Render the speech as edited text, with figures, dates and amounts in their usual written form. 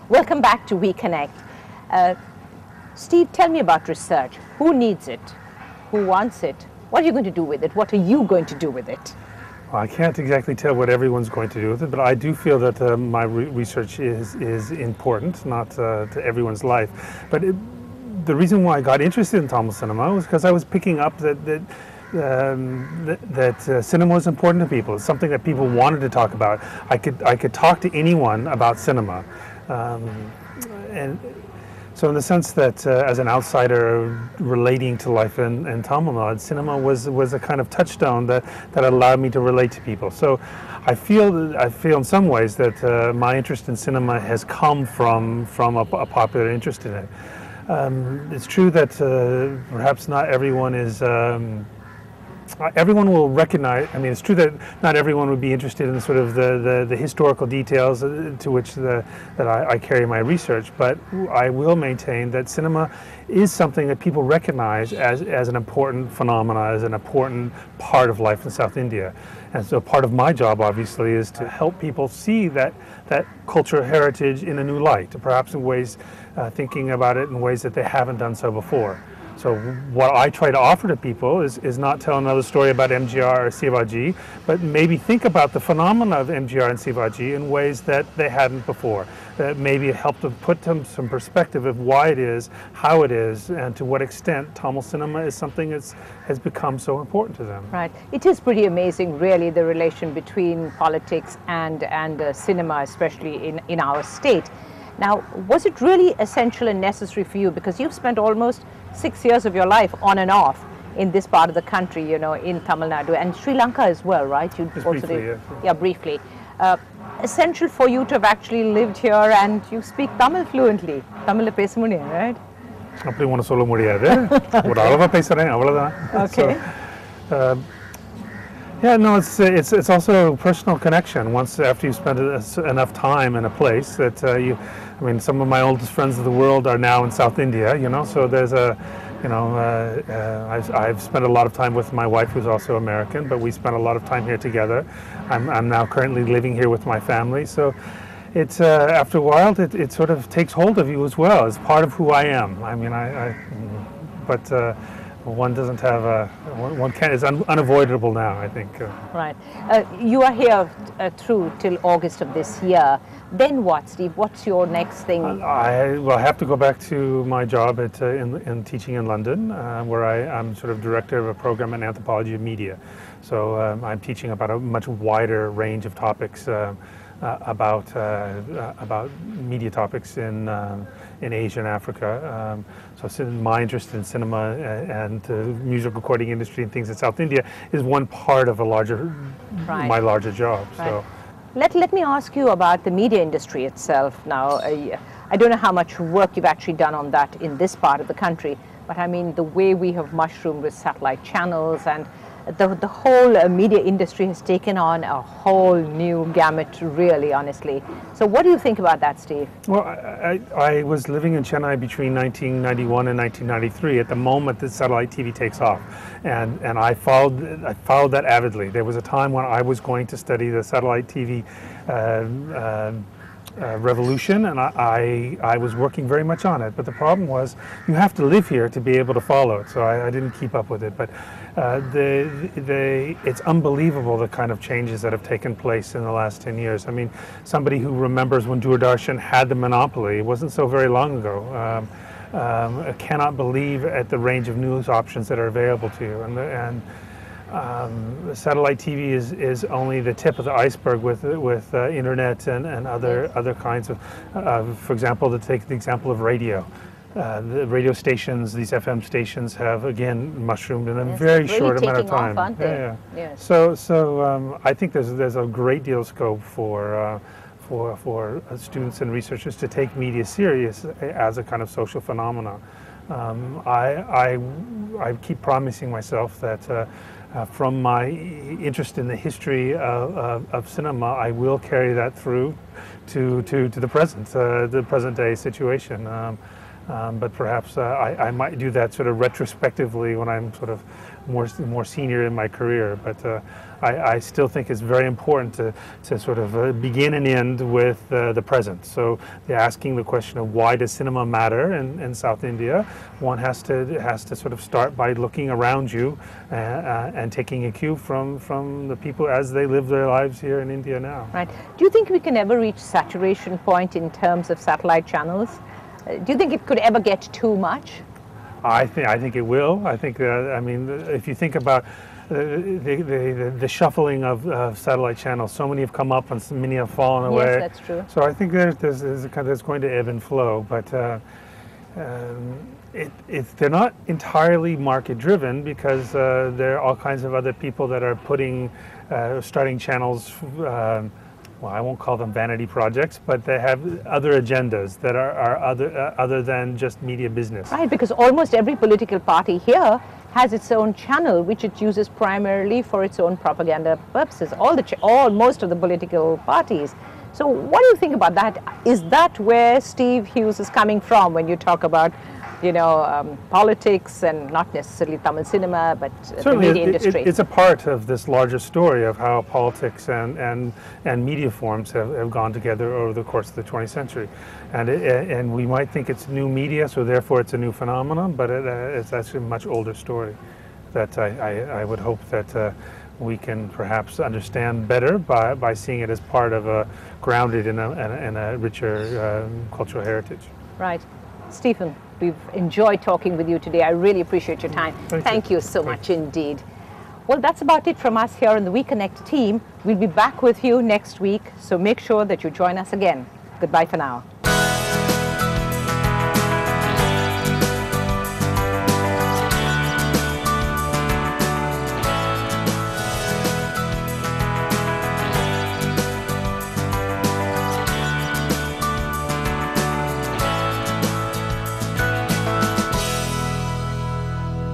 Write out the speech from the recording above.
Welcome back to We Connect. Steve, tell me about research. Who needs it? Who wants it? What are you going to do with it? What are you going to do with it? Well, I can't exactly tell what everyone's going to do with it, but I do feel that my research is important, not to everyone's life. But the reason why I got interested in Tamil cinema was because I was picking up that cinema was important to people. It's something that people wanted to talk about. I could talk to anyone about cinema, and so in the sense that as an outsider relating to life in Tamil Nadu, cinema was a kind of touchstone that allowed me to relate to people. So I feel in some ways that my interest in cinema has come from a popular interest in it. It's true that perhaps not everyone is. Everyone will recognize. I mean, it's true that not everyone would be interested in sort of the historical details to which that I carry my research. But I will maintain that cinema is something that people recognize as an important phenomena, as an important part of life in South India. And so part of my job, obviously, is to help people see that cultural heritage in a new light, perhaps in ways, thinking about it in ways that they haven't done so before. So what I try to offer to people is not tell another story about MGR or Shivaji, but maybe think about the phenomena of MGR and Shivaji in ways that they hadn't before. That maybe help to put them some perspective of why it is, how it is, and to what extent Tamil cinema is something that has become so important to them. Right. It is pretty amazing, really, the relation between politics and cinema, especially in our state. Now, was it really essential and necessary for you? Because you've spent almost 6 years of your life on and off in this part of the country, you know, in Tamil Nadu and Sri Lanka as well, right? You Just also briefly, did, yeah. Briefly. Essential for you to have actually lived here and you speak Tamil fluently. Tamil பேச முடியும், right? அப்படி ஒன்று சொல்ல முடியாது. ஒரு அளவா பேசுறேன், அவ்வளவுதான். Okay. Yeah, no, it's also a personal connection. Once after you spend enough time in a place that I mean, some of my oldest friends of the world are now in South India, you know. So there's I've spent a lot of time with my wife, who's also American, but we spent a lot of time here together. I'm now currently living here with my family, so it's after a while it sort of takes hold of you as well. It's part of who I am. I mean, but. One doesn't have one can is unavoidable now, I think. Right. You are here through till August of this year. Then what, Steve? What's your next thing? I have to go back to my job in teaching in London, where I'm sort of director of a program in anthropology of media. So I'm teaching about a much wider range of topics about media topics in Asia and Africa. So my interest in cinema and music recording industry and things in South India is one part of my larger job. Right. So let me ask you about the media industry itself now. I don't know how much work you've actually done on that in this part of the country, but I mean the way we have mushroomed with satellite channels and the whole media industry has taken on a whole new gamut, really, honestly. So what do you think about that, Steve? Well, I was living in Chennai between 1991 and 1993 at the moment that satellite TV takes off, and I followed that avidly. There was a time when I was going to study the satellite TV revolution, and I was working very much on it. But the problem was you have to live here to be able to follow it, so I didn't keep up with it. But it's unbelievable the kind of changes that have taken place in the last 10 years. I mean, somebody who remembers when Doordarshan had the monopoly, it wasn't so very long ago. I cannot believe at the range of news options that are available to you, and satellite TV is only the tip of the iceberg with internet and other kinds of, for example, to take the example of radio. The radio stations, these FM stations, have again mushroomed in a very really short amount of time. Off, aren't they? Yeah. Yes. So I think there's a great deal of scope for students and researchers to take media serious as a kind of social phenomenon. I keep promising myself that from my interest in the history of cinema, I will carry that through to the present day situation. But perhaps I might do that sort of retrospectively when I'm sort of more senior in my career. But I still think it's very important to sort of begin and end with the present. So asking the question of why does cinema matter in South India, one has to sort of start by looking around you and taking a cue from the people as they live their lives here in India now. Right. Do you think we can ever reach saturation point in terms of satellite channels? Do you think it could ever get too much? I think it will. I think I mean, if you think about the shuffling of satellite channels, so many have come up and so many have fallen away. Yes, that's true. So I think there's going to ebb and flow, but they're not entirely market driven, because there are all kinds of other people that are starting channels. Well, I won't call them vanity projects, but they have other agendas that are other than just media business. Right, because almost every political party here has its own channel, which it uses primarily for its own propaganda purposes. Most of the political parties. So, what do you think about that? Is that where Steve Hughes is coming from when you talk about, politics and not necessarily Tamil cinema, but the media industry? It's a part of this larger story of how politics and media forms have gone together over the course of the 20th century. And we might think it's new media, so therefore it's a new phenomenon, but it's actually a much older story that I would hope that we can perhaps understand better by seeing it as part of grounded in a richer cultural heritage. Right. Stephen, we've enjoyed talking with you today. I really appreciate your time. Thank you so much indeed. Well, that's about it from us here in the WeConnect team. We'll be back with you next week, so make sure that you join us again. Goodbye for now.